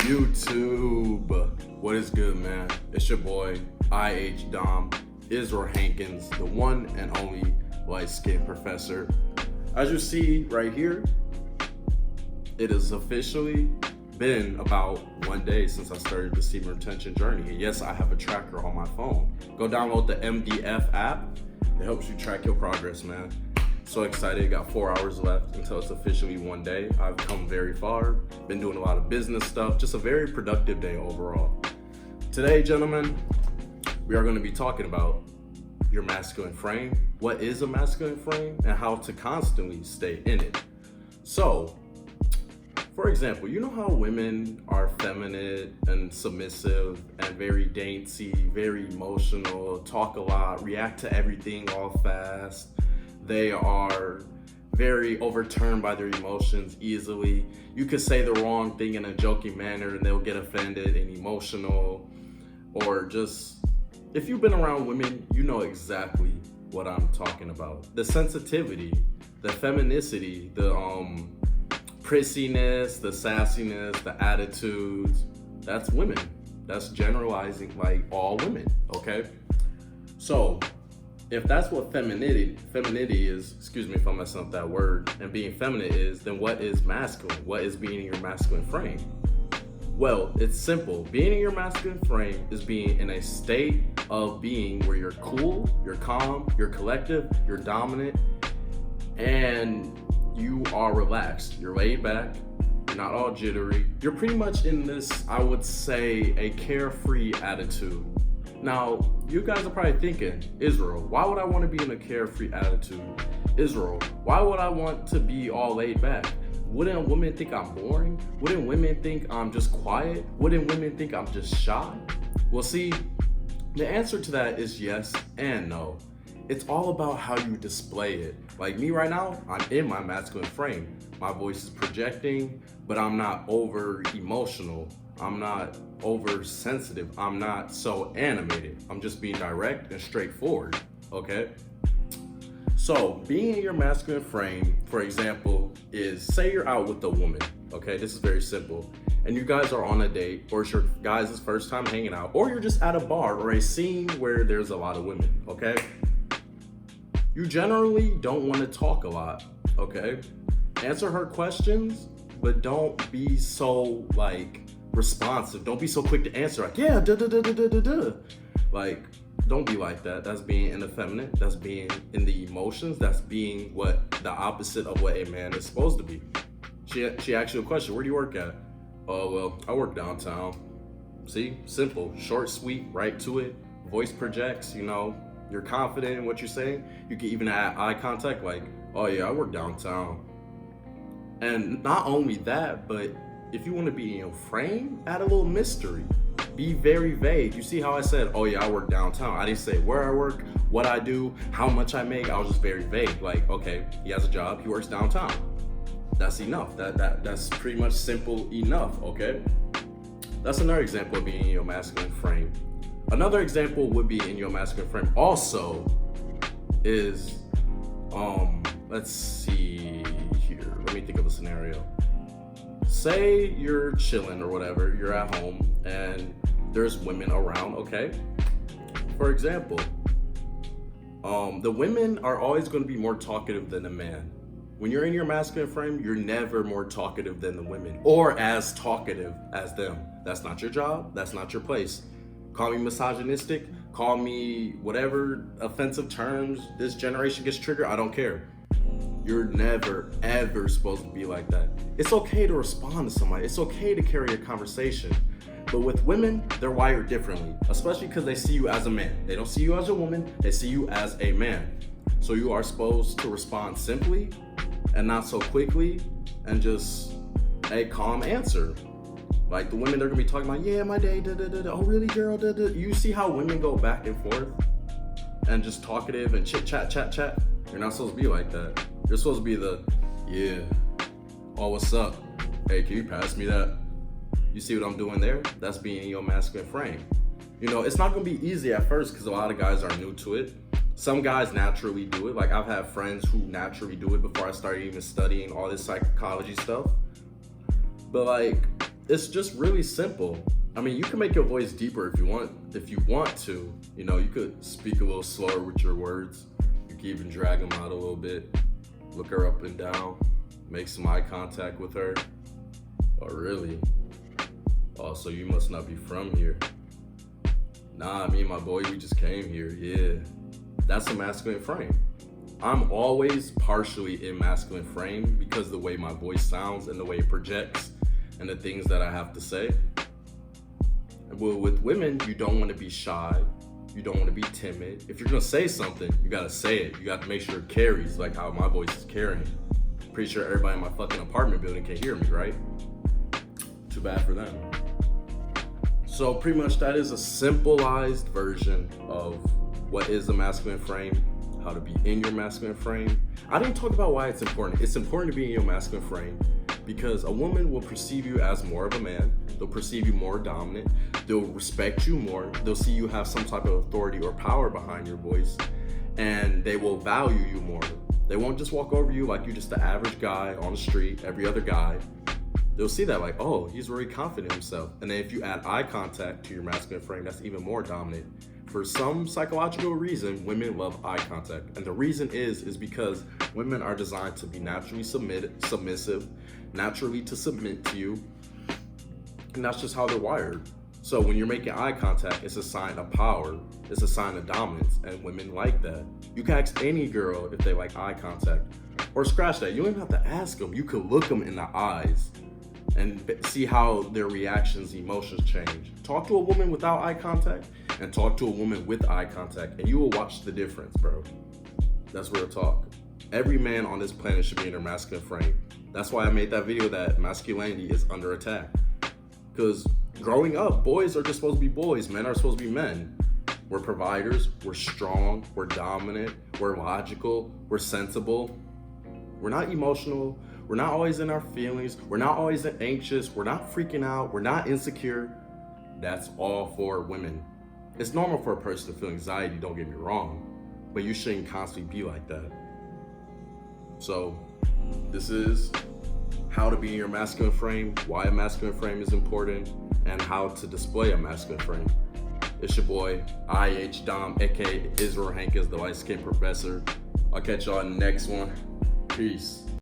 YouTube, what is good, man? It's your boy, Dom, Israel Hankins, the one and only light-skinned professor. As you see right here, it has officially been about 1 day since I started the semen retention journey. And yes, I have a tracker on my phone. Go download the MDF app. It helps you track your progress, man. So excited, got 4 hours left until it's officially 1 day. I've come very far, been doing a lot of business stuff, just a very productive day overall. Today, gentlemen, we are going to be talking about your masculine frame, what is a masculine frame, and how to constantly stay in it. So, for example, you know how women are feminine and submissive and very dainty, very emotional, talk a lot, react to everything all fast. They are very overturned by their emotions easily. You could say the wrong thing in a joking manner and they'll get offended and emotional. Or just, if you've been around women, you know exactly what I'm talking about. The sensitivity, the femininity, the prissiness, the sassiness, the attitudes, that's women. That's generalizing like all women, okay? So, if that's what femininity is, excuse me if I'm messing up that word, and being feminine is, then what is masculine? What is being in your masculine frame? Well, it's simple. Being in your masculine frame is being in a state of being where you're cool, you're calm, you're collective, you're dominant, and you are relaxed. You're laid back, you're not all jittery. You're pretty much in this, I would say, a carefree attitude. Now, you guys are probably thinking, Israel, why would I want to be in a carefree attitude? Israel, why would I want to be all laid back? Wouldn't women think I'm boring? Wouldn't women think I'm just quiet? Wouldn't women think I'm just shy? Well, see, the answer to that is yes and no. It's all about how you display it. Like me right now, I'm in my masculine frame. My voice is projecting, but I'm not over emotional. I'm not oversensitive. I'm not so animated. I'm just being direct and straightforward, okay? So being in your masculine frame, for example, is say you're out with a woman, okay? This is very simple. And you guys are on a date, or it's your guys' first time hanging out, or you're just at a bar or a scene where there's a lot of women, okay? You generally don't want to talk a lot, okay? Answer her questions, but don't be so responsive. Don't be so quick to answer like, yeah, da. Like, don't be like that. That's being ineffeminate. That's being in the emotions. That's being what the opposite of what a man is supposed to be. She asked you a question. Where do you work at? Oh, well, I work downtown. See, simple, short, sweet, right to it. Voice projects, you know, you're confident in what you're saying. You can even add eye contact like, oh yeah, I work downtown. And not only that, but if you want to be in your frame, add a little mystery. Be very vague. You see how I said, oh yeah, I work downtown. I didn't say where I work, what I do, how much I make. I was just very vague. Like, okay, he has a job, he works downtown. That's enough. That's pretty much simple enough, okay? That's another example of being in your masculine frame. Another example would be in your masculine frame also is, let's see here. Let me think of a scenario. Say you're chilling or whatever, you're at home and there's women around, okay? For example, the women are always going to be more talkative than the man. When you're in your masculine frame, you're never more talkative than the women or as talkative as them. That's not your job. That's not your place. Call me misogynistic, call me whatever offensive terms this generation gets triggered, I don't care. You're never, ever supposed to be like that. It's okay to respond to somebody. It's okay to carry a conversation. But with women, they're wired differently, especially because they see you as a man. They don't see you as a woman, they see you as a man. So you are supposed to respond simply and not so quickly and just a calm answer. Like the women, they're gonna be talking about, yeah, my day, oh really, girl, You see how women go back and forth and just talkative and chit chat. You're not supposed to be like that. You're supposed to be the, yeah, oh, what's up? Hey, can you pass me that? You see what I'm doing there? That's being in your masculine frame. You know, it's not gonna be easy at first because a lot of guys are new to it. Some guys naturally do it. Like I've had friends who naturally do it before I started even studying all this psychology stuff. But like, It's just really simple. I mean, you can make your voice deeper if you want. If you want to, you could speak a little slower with your words. You can even drag them out a little bit. Look her up and down. Make some eye contact with her. Oh, really? Oh, so you must not be from here. Nah, me and my boy, we just came here. Yeah, that's a masculine frame. I'm always partially in masculine frame because the way my voice sounds and the way it projects and the things that I have to say. Well, with women, you don't want to be shy. You don't want to be timid. If you're going to say something, you got to say it. You got to make sure it carries, like how my voice is carrying. Pretty sure everybody in my fucking apartment building can hear me, right? Too bad for them. So pretty much that is a simplified version of what is a masculine frame, how to be in your masculine frame. I didn't talk about why it's important. It's important to be in your masculine frame because a woman will perceive you as more of a man. They'll perceive you more dominant. They'll respect you more. They'll see you have some type of authority or power behind your voice, and they will value you more. They won't just walk over you like you're just the average guy on the street, every other guy. They'll see that like, oh, he's very confident in himself. And then if you add eye contact to your masculine frame, that's even more dominant. For some psychological reason, women love eye contact. And the reason is because women are designed to be naturally submissive, naturally to submit to you. And that's just how they're wired. So when you're making eye contact, it's a sign of power. It's a sign of dominance. And women like that. You can ask any girl if they like eye contact. Or scratch that. You don't even have to ask them. You could look them in the eyes and see how their reactions, emotions change. Talk to a woman without eye contact and talk to a woman with eye contact, and you will watch the difference, bro. That's real talk. Every man on this planet should be in their masculine frame. That's why I made that video that masculinity is under attack. Because growing up, boys are just supposed to be boys, men are supposed to be men. We're providers, we're strong, we're dominant, we're logical, we're sensible. We're not emotional. We're not always in our feelings. We're not always anxious. We're not freaking out. We're not insecure. That's all for women. It's normal for a person to feel anxiety, don't get me wrong, but you shouldn't constantly be like that. So this is how to be in your masculine frame, why a masculine frame is important, and how to display a masculine frame. It's your boy, IH Dom, aka Israel Hankins, the light skinned professor. I'll catch y'all in the next one. Peace.